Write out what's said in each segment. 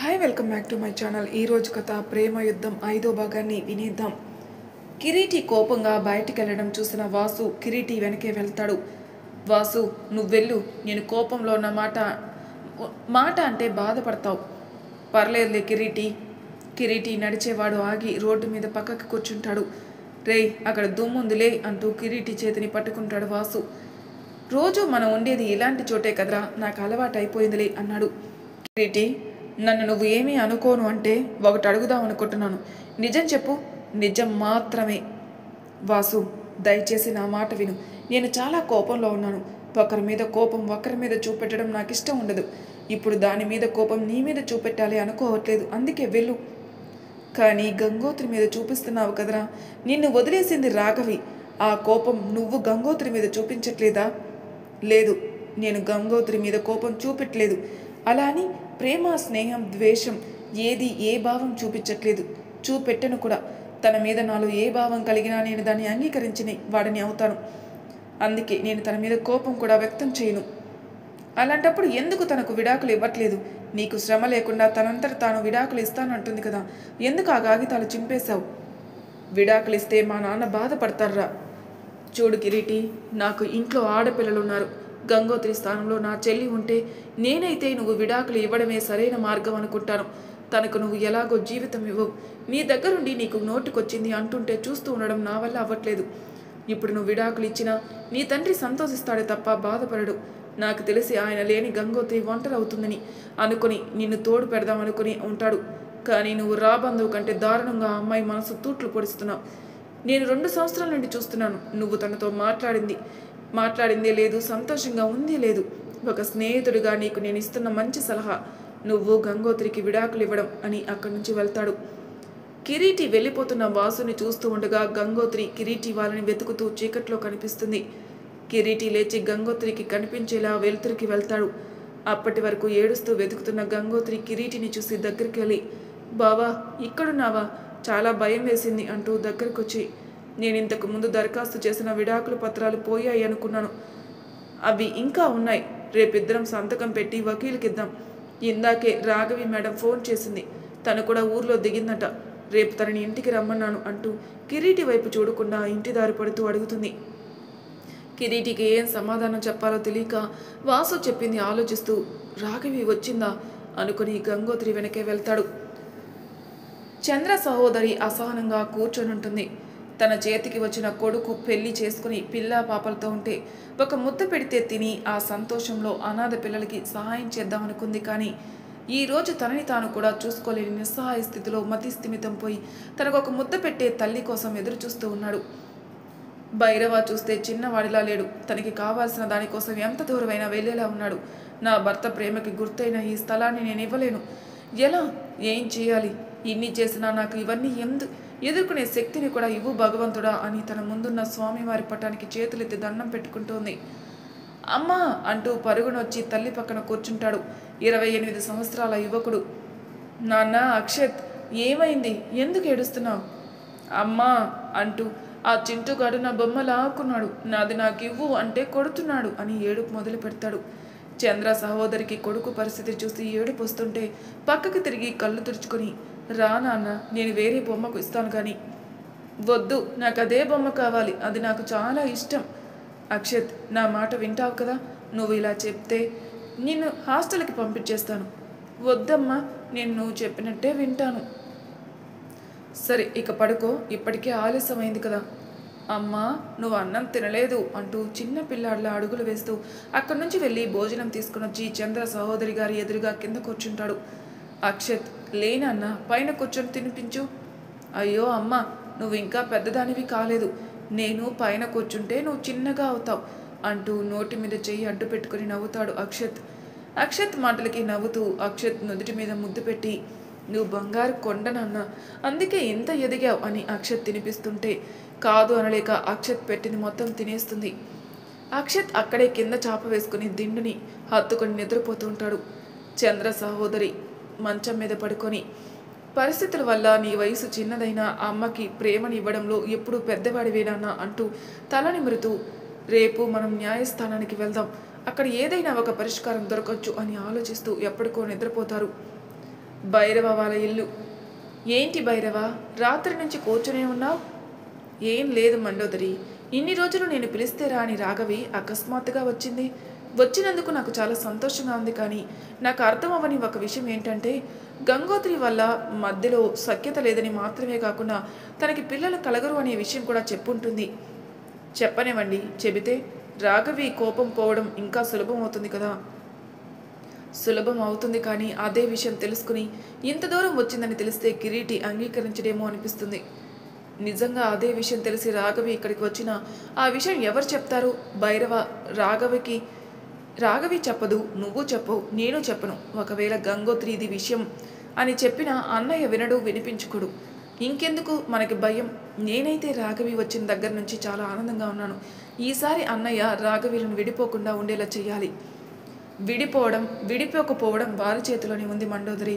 Hi welcome back to my channel. ఈరోజు కథ ప్రేమ యుద్ధం 5వ భాగాన్ని వినేద్దాం. కిరీటి కోపంగా బయటికి వెళ్ళడం చూసిన వాసు కిరీటి వెనకే వెళ్తాడు. వాసు, నువ్వు వెళ్ళు, నేను కోపంలో ఉన్న మాట అంటే బాధపడతావు. పర్లేదులే కిరీటి. కిరీటి నడిచేవాడు ఆగి రోడ్డు మీద పక్కకి కూర్చుంటాడు. రేయ్, అక్కడ దుమ్ముందిలే అంటూ కిరీటి చేతిని పట్టుకుంటాడు వాసు. రోజు మనం ఉండేది ఇలాంటి చోటే కదరా, నాకు అలవాటు అయిపోయిందిలే అన్నాడు. కిరీటి, నన్ను నువ్వు ఏమీ అనుకోను అంటే ఒకటి అడుగుదాం అనుకుంటున్నాను. నిజం చెప్పు, నిజం మాత్రమే. వాసు, దయచేసి నా మాట విను. నేను చాలా కోపంలో ఉన్నాను. ఒకరి మీద కోపం ఒకరి మీద చూపెట్టడం నాకు ఇష్టం ఉండదు. ఇప్పుడు దాని మీద కోపం నీ మీద చూపెట్టాలి అనుకోవట్లేదు, అందుకే వెళ్ళు. కానీ గంగోత్రి మీద చూపిస్తున్నావు కదరా. నిన్ను వదిలేసింది రాఘవి. ఆ కోపం నువ్వు గంగోత్రి మీద చూపించట్లేదా? లేదు, నేను గంగోత్రి మీద కోపం చూపెట్టలేదు. అలా అని ప్రేమ, స్నేహం, ద్వేషం ఏది ఏ భావం చూపించట్లేదు, చూపెట్టను కూడా. తన మీద నాలో ఏ భావం కలిగినా నేను దాన్ని అంగీకరించిన వాడిని అవుతాను. అందుకే నేను తన మీద కోపం కూడా వ్యక్తం చేయను. అలాంటప్పుడు ఎందుకు తనకు విడాకులు ఇవ్వట్లేదు? నీకు శ్రమ లేకుండా తనంతట తాను విడాకులు ఇస్తానంటుంది కదా, ఎందుకు ఆ కాగితాలు చింపేశావు? విడాకులు ఇస్తే మా నాన్న బాధపడతారా? చూడు కిరీటి, నాకు ఇంట్లో ఆడపిల్లలు ఉన్నారు. గంగోత్రి స్థానంలో నా చెల్లి ఉంటే నేనైతే నువ్వు విడాకులు ఇవ్వడమే సరైన మార్గం అనుకుంటాను. తనకు నువ్వు ఎలాగో జీవితం ఇవ్వవు. నీ దగ్గరుండి నీకు నోటుకొచ్చింది అంటుంటే చూస్తూ ఉండడం నా వల్ల అవ్వట్లేదు. ఇప్పుడు నువ్వు విడాకులు ఇచ్చినా నీ తండ్రి సంతోషిస్తాడే తప్ప బాధపడడు. నాకు తెలిసి ఆయన లేని గంగోత్రి ఒంటరి అవుతుందని అనుకుని నిన్ను తోడు పెడదామనుకుని ఉంటాడు. కానీ నువ్వు రాబంధువు కంటే దారుణంగా ఆ అమ్మాయి మనసు తూట్లు పొడుస్తున్నావు. నేను 2 సంవత్సరాల నుండి చూస్తున్నాను. నువ్వు తనతో మాట్లాడిందే లేదు, సంతోషంగా ఉంది లేదు. ఒక స్నేహితుడిగా నీకు నేను ఇస్తున్న మంచి సలహా, నువ్వు గంగోత్రికి విడాకులు ఇవ్వడం అని అక్కడి నుంచి వెళ్తాడు. కిరీటి వెళ్ళిపోతున్న వాసుని చూస్తూ ఉండగా గంగోత్రి కిరీటి వాళ్ళని వెతుకుతూ చీకట్లో కనిపిస్తుంది. కిరీటి లేచి గంగోత్రికి కనిపించేలా వెలుతురికి వెళ్తాడు. అప్పటి వరకు ఏడుస్తూ వెతుకుతున్న గంగోత్రి కిరీటిని చూసి దగ్గరికి వెళ్ళి, బావా ఇక్కడున్నావా, చాలా భయం వేసింది అంటూ దగ్గరకొచ్చి, నేను ఇంతకు ముందు దరఖాస్తు చేసిన విడాకుల పత్రాలు పోయాయి అనుకున్నాను. అవి ఇంకా ఉన్నాయి. రేపిద్దరం సంతకం పెట్టి వకీలుకిద్దాం. ఇందాకే రాఘవి మేడం ఫోన్ చేసింది. తను కూడా ఊర్లో దిగిందట. రేపు తనని ఇంటికి రమ్మన్నాను అంటూ కిరీటి వైపు చూడకుండా ఇంటి దారి పడుతూ అడుగుతుంది. కిరీటికి ఏం సమాధానం చెప్పాలో తెలియక వాసు చెప్పింది ఆలోచిస్తూ రాఘవి వచ్చిందా అనుకుని గంగోత్రి వెనకే వెళ్తాడు. చంద్ర సహోదరి అసహనంగా కూర్చొనుంటుంది. తన చేతికి వచ్చిన కొడుకు పెళ్లి చేసుకుని పిల్లా పాపలతో ఉంటే ఒక ముద్ద పెడితే తిని ఆ సంతోషంలో అనాథ పిల్లలకి సహాయం చేద్దామనుకుంది. కానీ ఈరోజు తనని తాను కూడా చూసుకోలేని నిస్సహాయ స్థితిలో మతిస్థిమితం పోయి తనకు ఒక ముద్ద పెట్టే తల్లి కోసం ఎదురు చూస్తూ ఉన్నాడు. భైరవ చూస్తే చిన్నవాడిలా లేడు. తనకి కావాల్సిన దానికోసం ఎంత దూరమైనా వెళ్ళేలా ఉన్నాడు. నా భర్త ప్రేమకి గుర్తైన ఈ స్థలాన్ని నేను ఇవ్వలేను. ఎలా, ఏం చేయాలి? ఇన్ని చేసినా నాకు ఇవన్నీ ఎదుర్కొనే శక్తిని కూడా ఇవ్వు భగవంతుడా అని తన ముందున్న స్వామివారి పటానికి చేతులెత్తి దండం పెట్టుకుంటోంది. అమ్మా అంటూ పరుగునొచ్చి తల్లి పక్కన కూర్చుంటాడు 28 సంవత్సరాల యువకుడు. నాన్న అక్షత్, ఏమైంది, ఎందుకు ఏడుస్తున్నావు? అమ్మా అంటూ ఆ చింటుగాడు నా బొమ్మ లాక్కున్నాడు, నాది నాకు ఇవ్వు అంటే కొడుతున్నాడు అని ఏడుపు మొదలు పెడతాడు. చంద్ర సహోదరికి కొడుకు పరిస్థితి చూసి ఏడుపు వస్తుంటే పక్కకి తిరిగి కళ్ళు తుడుచుకొని, రా నాన్న, నేను వేరే బొమ్మకు ఇస్తాను కానీ. వద్దు, నాకు అదే బొమ్మ కావాలి, అది నాకు చాలా ఇష్టం. అక్షత్, నా మాట వింటావు కదా? నువ్వు ఇలా చెప్తే నిన్ను హాస్టల్కి పంపించేస్తాను. వద్దమ్మా, నేను నువ్వు చెప్పినట్టే వింటాను. సరే, ఇక పడుకో, ఇప్పటికే ఆలస్యమైంది కదా. అమ్మా, నువ్వు అన్నం తినలేదు అంటూ చిన్న పిల్లాడిలా అడుగులు వేస్తూ అక్కడి నుంచి వెళ్ళి భోజనం తీసుకుని వచ్చి చంద్ర సహోదరి గారి ఎదురుగా కింద కూర్చుంటాడు. అక్షత్, లేనన్న, పైన కూర్చొని తినిపించు. అయ్యో అమ్మ, నువ్వు ఇంకా పెద్దదానివి కాలేదు. నేను పైన కూర్చుంటే నువ్వు చిన్నగా అవుతావు అంటూ నోటి మీద చెయ్యి అడ్డు పెట్టుకుని నవ్వుతాడు అక్షత్. అక్షత్ మాటలకి నవ్వుతూ అక్షత్ నుదుటి మీద ముద్దు పెట్టి, నువ్వు బంగారు కొండనన్న, అందుకే ఇంత ఎదిగావు అని అక్షత్ తినిపిస్తుంటే కాదు అనలేక అక్షత్ పెట్టింది మొత్తం తినేస్తుంది. అక్షత్ అక్కడే కింద చాప వేసుకుని దిండుని హత్తుకొని నిద్రపోతూ ఉంటాడు. చంద్ర సహోదరి మంచం మీద పడుకొని, పరిస్థితుల వల్ల నీ వయసు చిన్నదైనా అమ్మకి ప్రేమని ఇవ్వడంలో ఎప్పుడూ పెద్దవాడివేనా అంటూ తల నిమురుతూ, రేపు మనం న్యాయస్థానానికి వెళ్దాం, అక్కడ ఏదైనా ఒక పరిష్కారం దొరకవచ్చు అని ఆలోచిస్తూ ఎప్పటికో నిద్రపోతారు. భైరవ వాళ్ళ ఇల్లు. ఏంటి భైరవ, రాత్రి నుంచి కూర్చునే ఉన్నావు? ఏం లేదు మండోదరి, ఇన్ని రోజులు నేను పిలిస్తే రాని రాఘవి అకస్మాత్తుగా వచ్చింది. వచ్చినందుకు నాకు చాలా సంతోషంగా ఉంది. కానీ నాకు అర్థం అవ్వని ఒక విషయం ఏంటంటే, గంగోత్రి వల్ల మధ్యలో సఖ్యత లేదని మాత్రమే కాకుండా తనకి పిల్లలు కలగరు అనే విషయం కూడా చెప్పుంటుంది. చెప్పనివ్వండి, చెబితే రాఘవి కోపం పోవడం ఇంకా సులభం అవుతుంది కదా. సులభం అవుతుంది, కానీ అదే విషయం తెలుసుకుని ఇంత దూరం వచ్చిందని తెలిస్తే కిరీటి అంగీకరించడేమో అనిపిస్తుంది. నిజంగా అదే విషయం తెలిసి రాఘవి ఇక్కడికి వచ్చినా ఆ విషయం ఎవరు చెప్తారు? భైరవ రాఘవి చెప్పదు, నువ్వు చెప్పవు, నేను చెప్పను. ఒకవేళ గంగోత్రి ఇది విషయం అని చెప్పినా అన్నయ్య వినడు, వినిపించుకోడు. ఇంకెందుకు మనకి భయం? నేనైతే రాఘవి వచ్చిన దగ్గర నుంచి చాలా ఆనందంగా ఉన్నాను. ఈసారి అన్నయ్య రాఘవిలను విడిపోకుండా ఉండేలా చెయ్యాలి. విడిపోకపోవడం వారి చేతిలోనే ఉంది మండోదరి.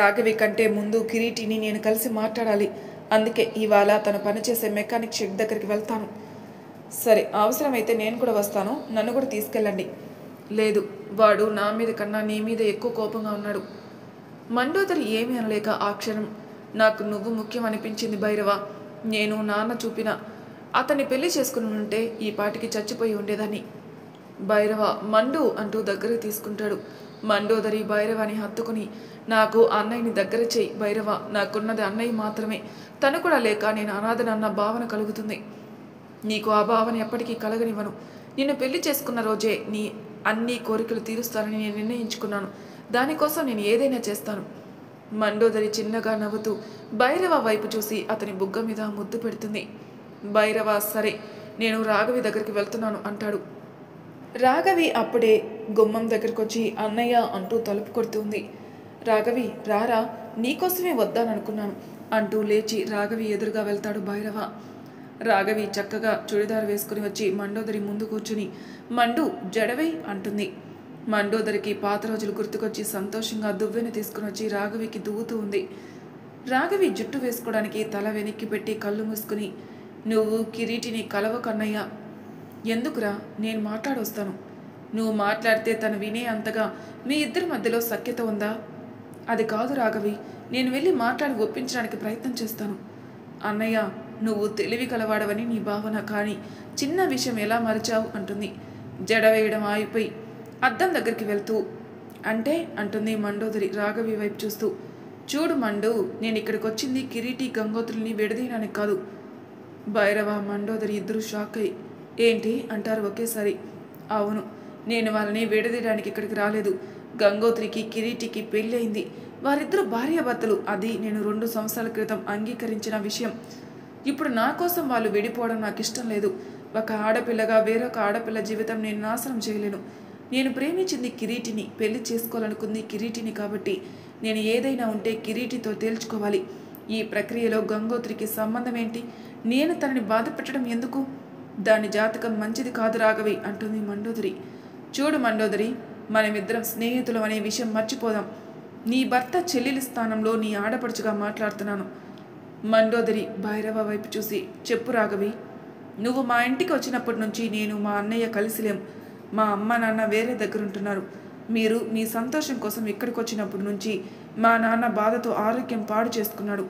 రాఘవి కంటే ముందు కిరీటిని నేను కలిసి మాట్లాడాలి. అందుకే ఇవాళ తను పనిచేసే మెకానిక్ షెడ్ దగ్గరికి వెళ్తాను. సరే, అవసరమైతే నేను కూడా వస్తాను, నన్ను కూడా తీసుకెళ్ళండి. లేదు, వాడు నా మీద కన్నా నీ మీద ఎక్కువ కోపంగా ఉన్నాడు. మండోదరి ఏమీ అనలేక ఆ క్షణం, నాకు నువ్వు ముఖ్యం అనిపించింది భైరవ. నేను నాన్న చూపిన అతన్ని పెళ్లి చేసుకుని ఉంటే ఈ పాటికి చచ్చిపోయి ఉండేదాన్ని. భైరవ మండు అంటూ దగ్గర తీసుకుంటాడు. మండోదరి భైరవాని హత్తుకుని, నాకు అన్నయ్యని దగ్గర చేయి భైరవ, నాకున్నది అన్నయ్య మాత్రమే, తను కూడా లేక నేను అనాథనన్న భావన కలుగుతుంది. నీకు ఆ భావన ఎప్పటికీ కలగనివ్వను. నిన్ను పెళ్లి చేసుకున్న రోజే నీ అన్ని కోరికలు తీరుస్తానని నేను నిర్ణయించుకున్నాను. దానికోసం నేను ఏదైనా చేస్తాను. మండోదరి చిన్నగా నవ్వుతూ భైరవ వైపు చూసి అతని బుగ్గ మీద ముద్దు పెడుతుంది. భైరవ సరే, నేను రాఘవి దగ్గరికి వెళ్తున్నాను అంటాడు. రాఘవి అప్పుడే గుమ్మం దగ్గరకు వచ్చి అన్నయ్య అంటూ తలుపు కొడుతుంది. రాఘవి రారా, నీకోసమే వద్దాననుకున్నాను అంటూ లేచి రాఘవి ఎదురుగా వెళ్తాడు భైరవ. రాఘవి చక్కగా చుడిదారు వేసుకుని వచ్చి మండోదరి ముందు కూర్చుని, మండు జడవై అంటుంది. మండోదరికి పాత రోజులు గుర్తుకొచ్చి సంతోషంగా దువ్వెని తీసుకుని వచ్చి రాఘవికి దువ్వుతూ ఉంది. రాఘవి జుట్టు వేసుకోవడానికి తల వెనక్కి పెట్టి కళ్ళు మూసుకుని, నువ్వు కిరీటిని కలవ కన్నయ్య. ఎందుకురా, నేను మాట్లాడొస్తాను. నువ్వు మాట్లాడితే తను వినే అంతగా మీ ఇద్దరి మధ్యలో సఖ్యత ఉందా? అది కాదు రాఘవి, నేను వెళ్ళి మాట్లాడి ఒప్పించడానికి ప్రయత్నం చేస్తాను. అన్నయ్య, నువ్వు తెలివి కలవాడవని నీ భావన, కానీ చిన్న విషయం ఎలా మరిచావు అంటుంది. జడ వేయడం ఆగిపోయి అద్దం దగ్గరికి వెళ్తూ. అంటే అంటుంది మండోదరి రాఘవి వైపు చూస్తూ. చూడు మండు, నేను ఇక్కడికి వచ్చింది కిరీటి గంగోత్రుల్ని విడదీయడానికి కాదు. భైరవ మండోదరి ఇద్దరు షాక్ అయ్యి ఏంటి అంటారు ఒకేసారి. అవును, నేను వాళ్ళని విడదీయడానికి ఇక్కడికి రాలేదు. గంగోత్రికి కిరీటికి పెళ్ళి అయింది. వారిద్దరూ భార్యాభర్తలు. అది నేను 2 సంవత్సరాల క్రితం అంగీకరించిన విషయం. ఇప్పుడు నా కోసం వాళ్ళు విడిపోవడం నాకు ఇష్టం లేదు. ఒక ఆడపిల్లగా వేరొక ఆడపిల్ల జీవితం నేను నాశనం చేయలేను. నేను ప్రేమించింది కిరీటిని, పెళ్లి చేసుకోవాలనుకుంది కిరీటిని. కాబట్టి నేను ఏదైనా ఉంటే కిరీటితో తేల్చుకోవాలి. ఈ ప్రక్రియలో గంగోత్రికి సంబంధం ఏంటి? నేను తనని బాధ పెట్టడం ఎందుకు? దాని జాతకం మంచిది కాదు రాఘవి అంటుంది మండోదరి. చూడు మండోదరి, మనమిద్దరం స్నేహితులం అనే విషయం మర్చిపోదాం. నీ భర్త చెల్లెలి స్థానంలో నీ ఆడపడుచుగా మాట్లాడుతున్నాను. మండోదరి భైరవ వైపు చూసి, చెప్పు రాఘవి. నువ్వు మా ఇంటికి వచ్చినప్పటి నుంచి నేను మా అన్నయ్య కలిసిలేం. మా అమ్మ నాన్న వేరే దగ్గరుంటున్నారు. మీరు మీ సంతోషం కోసం ఇక్కడికి వచ్చినప్పటి నుంచి మా నాన్న బాధతో ఆరోగ్యం పాడు చేసుకున్నాడు.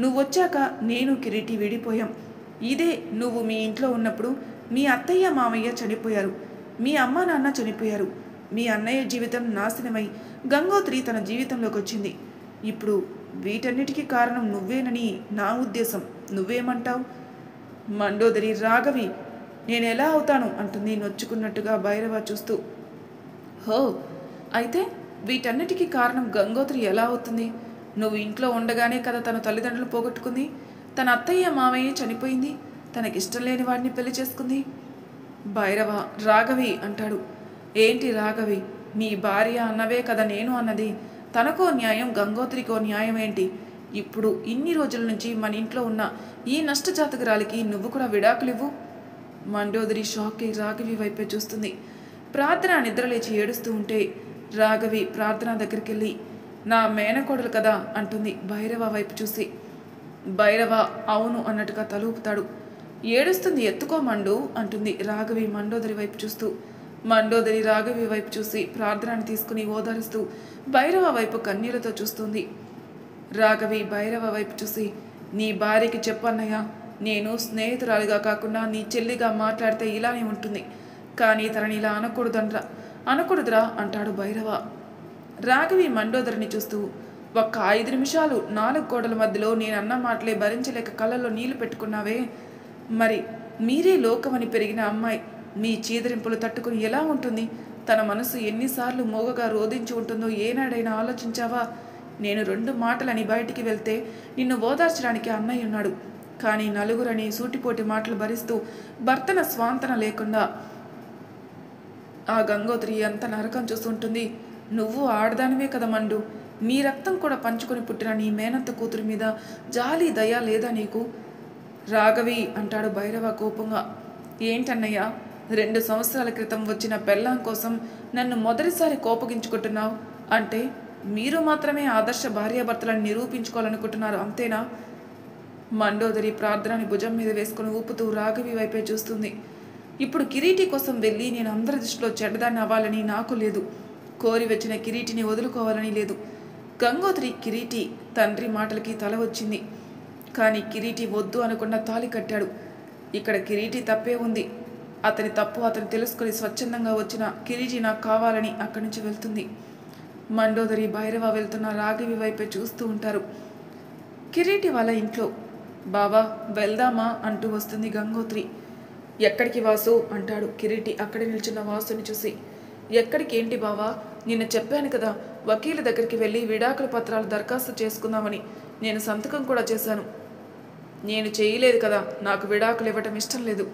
నువ్వు వచ్చాక నేను కిరీటి విడిపోయాం. ఇదే నువ్వు మీ ఇంట్లో ఉన్నప్పుడు మీ అత్తయ్య మామయ్య చనిపోయారు, మీ అమ్మ నాన్న చనిపోయారు, మీ అన్నయ్య జీవితం నాశనమై గంగోత్రి తన జీవితంలోకి వచ్చింది. ఇప్పుడు వీటన్నిటికీ కారణం నువ్వేనని నా ఉద్దేశం. నువ్వేమంటావు? మండోదరి రాఘవి, నేను ఎలా అవుతాను అంటుంది నొచ్చుకున్నట్టుగా భైరవ చూస్తూ. హో, అయితే వీటన్నిటికీ కారణం గంగోత్రి ఎలా అవుతుంది? నువ్వు ఇంట్లో ఉండగానే కదా తన తల్లిదండ్రులు పోగొట్టుకుంది. తన అత్తయ్య మామయ్య చనిపోయింది. తనకిష్టం లేని వాడిని పెళ్లి చేసుకుంది. భైరవ రాఘవి అంటాడు. ఏంటి రాఘవి, నీ భార్య అన్నవే కదా నేను అన్నది. తనకో న్యాయం, గంగోత్రికో న్యాయం ఏంటి? ఇప్పుడు ఇన్ని రోజుల నుంచి మన ఇంట్లో ఉన్న ఈ నష్టజాతకురాలికి నువ్వు కూడా విడాకులివ్వు. మండోదరి షాక్ అయి రాఘవి వైపే చూస్తుంది. ప్రార్థన నిద్రలేచి ఏడుస్తూ ఉంటే రాఘవి ప్రార్థన దగ్గరికి వెళ్ళి, నా మేనకోడలు కదా అంటుంది భైరవ వైపు చూసి. భైరవ అవును అన్నట్టుగా తలూపుతాడు. ఏడుస్తుంది, ఎత్తుకో మండు అంటుంది రాఘవి మండోదరి వైపు చూస్తూ. మండోదరి రాఘవి వైపు చూసి ప్రార్థనని తీసుకుని ఓదారుస్తూ భైరవ వైపు కన్నీళ్లతో చూస్తుంది. రాఘవి భైరవ వైపు చూసి, నీ భార్యకి చెప్పన్నయ్య, నేను స్నేహితురాలిగా కాకుండా నీ చెల్లిగా మాట్లాడితే ఇలానే ఉంటుంది, కానీ తనని ఇలా అనకూడదురా అంటాడు భైరవ. రాఘవి మండోదరిని చూస్తూ, ఒక్క 5 నిమిషాలు 4 గోడల మధ్యలో నేనన్న మాటలే భరించలేక కళ్ళల్లో నీళ్లు పెట్టుకున్నావే, మరి మీరే లోకమని పెరిగిన అమ్మాయి మీ చీదరింపులు తట్టుకుని ఎలా ఉంటుంది? తన మనసు ఎన్నిసార్లు మోగగా రోధించి ఉంటుందో ఏనాడైనా ఆలోచించావా? నేను 2 మాటలని బయటికి వెళ్తే నిన్ను ఓదార్చడానికి అన్నయ్య ఉన్నాడు, కానీ నలుగురని సూటిపోటి మాటలు భరిస్తూ భర్తన స్వాంతన లేకుండా ఆ గంగోత్రి ఎంత నరకం చూస్తుంటుంది. నువ్వు ఆడదానివే కదా మండు, నీ రక్తం కూడా పంచుకొని పుట్టిన నీ మేనత్త కూతురి మీద జాలి దయ లేదా నీకు? రాఘవి అంటాడు భైరవ కోపంగా. ఏంటన్నయ్య, 2 సంవత్సరాల క్రితం వచ్చిన పెళ్ళాం కోసం నన్ను మొదటిసారి కోపగించుకుంటున్నావు అంటే మీరు మాత్రమే ఆదర్శ భార్యాభర్తలను నిరూపించుకోవాలనుకుంటున్నారు అంతేనా? మండోదరి ప్రార్థనని భుజం మీద వేసుకుని ఊపుతూ రాఘవి వైపే చూస్తుంది. ఇప్పుడు కిరీటి కోసం వెళ్ళి నేను అందరి దృష్టిలో చెడ్డదాన్ని అవ్వాలని నాకు లేదు, కోరి వచ్చిన కిరీటిని వదులుకోవాలని లేదు. గంగోత్రి కిరీటి తండ్రి మాటలకి తల వచ్చింది, కానీ కిరీటి వద్దు అనకుండా తాళి కట్టాడు. ఇక్కడ కిరీటి తప్పే ఉంది. అతని తప్పు అతను తెలుసుకుని స్వచ్ఛందంగా వచ్చిన కిరీటి నాకు కావాలని అక్కడి నుంచి వెళ్తుంది. మండోదరి భైరవ వెళ్తున్న రాఘవి వైపే చూస్తూ ఉంటారు. కిరీటి వాళ్ళ ఇంట్లో. బావా వెళ్దామా అంటూ వస్తుంది గంగోత్రి. ఎక్కడికి వాసు అంటాడు కిరీటి అక్కడే నిల్చున్న వాసుని చూసి. ఎక్కడికి ఏంటి బావా, నిన్న చెప్పాను కదా వకీలు దగ్గరికి వెళ్ళి విడాకుల పత్రాలు దరఖాస్తు చేసుకుందామని. నేను సంతకం కూడా చేశాను. నేను చేయలేదు కదా, నాకు విడాకులు ఇవ్వటం ఇష్టం లేదు.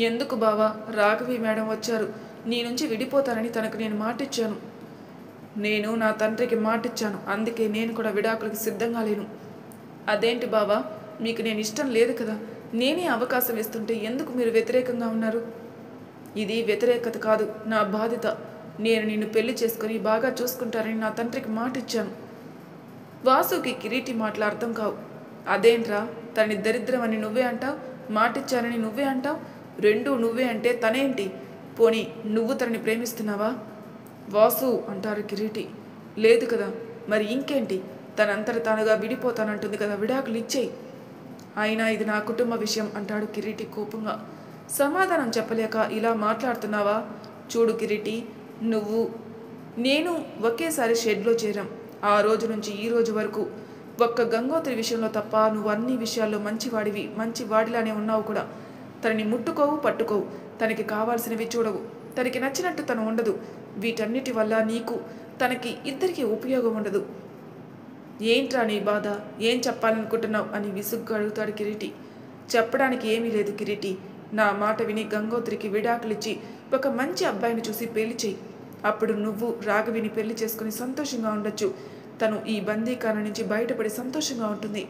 ఎందుకు బావా, రాఘవి మేడం వచ్చారు, నీ నుంచి విడిపోతానని తనకు నేను మాటిచ్చాను. నేను నా తండ్రికి మాటిచ్చాను, అందుకే నేను కూడా విడాకులకు సిద్ధంగా లేను. అదేంటి బావా, మీకు నేను ఇష్టం లేదు కదా, నేనే అవకాశం ఇస్తుంటే ఎందుకు మీరు వ్యతిరేకంగా ఉన్నారు? ఇది వ్యతిరేకత కాదు, నా బాధ్యత. నేను నిన్ను పెళ్లి చేసుకుని బాగా చూసుకుంటానని నా తండ్రికి మాటిచ్చాను. వాసుకి కిరీటి మాటలు అర్థం కావు. అదేంట్రా, తనని దరిద్రం అని నువ్వే అంటావు, మాటిచ్చానని నువ్వే అంటావు, 2 నువ్వే అంటే తనేంటి? పోనీ నువ్వు తనని ప్రేమిస్తున్నావా? వాసు అంటారు కిరీటి. లేదు కదా, మరి ఇంకేంటి, తనంతట తానుగా విడిపోతానంటుంది కదా, విడాకులు ఇచ్చేయి. అయినా ఇది నా కుటుంబ విషయం అంటాడు కిరీటి కోపంగా. సమాధానం చెప్పలేక ఇలా మాట్లాడుతున్నావా? చూడు కిరీటి, నేను ఒకేసారి షెడ్లో చేరాం. ఆ రోజు నుంచి ఈ రోజు వరకు ఒక్క గంగోత్రి విషయంలో తప్ప నువ్వు అన్ని విషయాల్లో మంచివాడివి, మంచివాడిలానే ఉన్నావు కూడా. తనని ముట్టుకోవు, పట్టుకోవు, తనకి కావాల్సినవి చూడవు, తనకి నచ్చినట్టు తను ఉండదు. వీటన్నిటి వల్ల నీకు తనకి ఇద్దరికీ ఉపయోగం ఉండదు. ఏంట్రా నీ బాధ, ఏం చెప్పాలనుకుంటున్నావు అని విసుగ్గా అడుగుతాడు కిరీటి. చెప్పడానికి ఏమీ లేదు కిరీటి, నా మాట విని గంగోత్రికి విడాకులిచ్చి ఒక మంచి అబ్బాయిని చూసి పెళ్లి చెయ్యి. అప్పుడు నువ్వు రాఘవిని పెళ్లి చేసుకుని సంతోషంగా ఉండొచ్చు. తను ఈ బందీకాన నుంచి బయటపడి సంతోషంగా ఉంటుంది.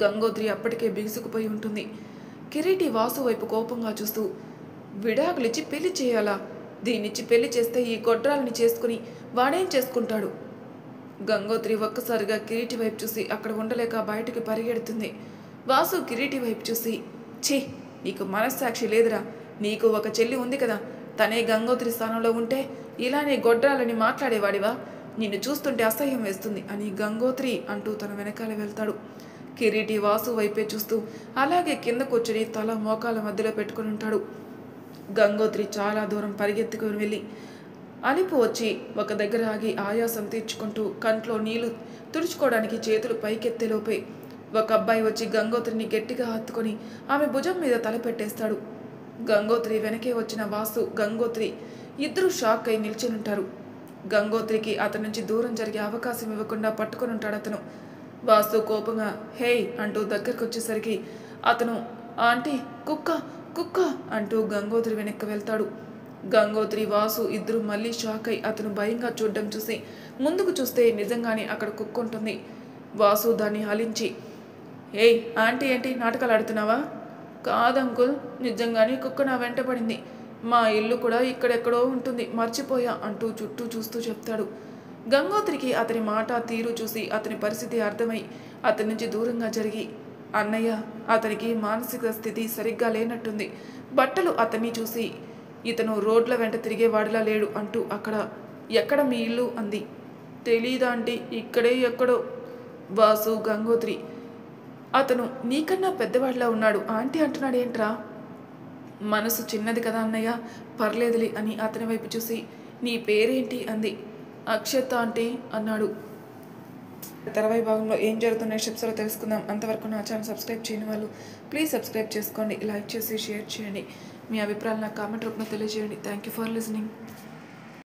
గంగోత్రి అప్పటికే బిగుసుకుపోయి ఉంటుంది. కిరీటి వాసు వైపు కోపంగా చూస్తూ, విడాకులిచ్చి పెళ్లి చేయాలా? దీన్నిచ్చి పెళ్లి చేస్తే ఈ గొడ్రాలని చేసుకుని వాడేం చేసుకుంటాడు? గంగోత్రి ఒక్కసారిగా కిరీటి వైపు చూసి అక్కడ ఉండలేక బయటికి పరిగెడుతుంది. వాసు కిరీటి వైపు చూసి, ఛీ, నీకు మనస్సాక్షి లేదురా, నీకు ఒక చెల్లి ఉంది కదా, తనే గంగోత్రి స్థానంలో ఉంటే ఇలానే గొడ్రాలని మాట్లాడేవాడివా? నిన్ను చూస్తుంటే అసహ్యం వేస్తుంది అని గంగోత్రి అంటూ తన వెనకాల వెళ్తాడు. కిరీటి వాసు వైపే చూస్తూ అలాగే కింద కూర్చుని తల మోకాల మధ్యలో పెట్టుకుని ఉంటాడు. గంగోత్రి చాలా దూరం పరిగెత్తుకుని వెళ్ళి అలిపు వచ్చి ఒక దగ్గర ఆగి ఆయాసం తీర్చుకుంటూ కంట్లో నీళ్లు తుడుచుకోవడానికి చేతులు పైకెత్తేలోపే ఒక అబ్బాయి వచ్చి గంగోత్రిని గట్టిగా హత్తుకొని ఆమె భుజం మీద తల పెట్టేస్తాడు. గంగోత్రి వెనకే వచ్చిన వాసు, గంగోత్రి ఇద్దరూ షాక్ అయి నిల్చునుంటారు. గంగోత్రికి అతని నుంచి దూరం జరిగే అవకాశం ఇవ్వకుండా పట్టుకొని ఉంటాడు అతను. వాసు కోపంగా హే అంటూ దగ్గరకు వచ్చేసరికి అతను ఆంటీ కుక్క కుక్క అంటూ గంగోత్రి వెనక్కి వెళ్తాడు. గంగోత్రి వాసు ఇద్దరు మళ్ళీ షాక్ అయి అతను భయంగా చూడడం చూసి ముందుకు చూస్తే నిజంగానే అక్కడ కుక్క ఉంటుంది. వాసు దాన్ని హలించి, ఏయ్ ఆంటీ ఏంటి నాటకాలు ఆడుతున్నావా? కాదంకుల్, నిజంగానే కుక్క నా వెంట పడింది, మా ఇల్లు కూడా ఇక్కడెక్కడో ఉంటుంది, మర్చిపోయా అంటూ చుట్టూ చూస్తూ చెప్తాడు. గంగోత్రికి అతని మాట తీరు చూసి అతని పరిస్థితి అర్థమై అతని నుంచి దూరంగా జరిగి, అన్నయ్య అతనికి మానసిక స్థితి సరిగ్గా లేనట్టుంది, బట్టలు అతన్ని చూసి ఇతను రోడ్ల వెంట తిరిగేవాడిలా లేడు అంటూ ఎక్కడ మీ ఇల్లు అంది. తెలీదా ఆంటీ, ఇక్కడే ఎక్కడో. వాసు గంగోత్రి. అతను నీకన్నా పెద్దవాడిలా ఉన్నాడు, ఆంటీ అంటున్నాడు ఏంట్రా? మనసు చిన్నది కదా అన్నయ్య, పర్లేదులే అని అతని వైపు చూసి నీ పేరేంటి అంది. అక్షత ఆంటీ అన్నాడు. తర్వాయి భాగంలో ఏం జరుగుతున్న స్టెప్స్లో తెలుసుకుందాం. అంతవరకు నా ఛానల్ సబ్స్క్రైబ్ చేయని వాళ్ళు ప్లీజ్ సబ్స్క్రైబ్ చేసుకోండి, లైక్ చేసి షేర్ చేయండి, మీ అభిప్రాయాలు నాకు కామెంట్ రూపంలో తెలియజేయండి. Thank you for listening.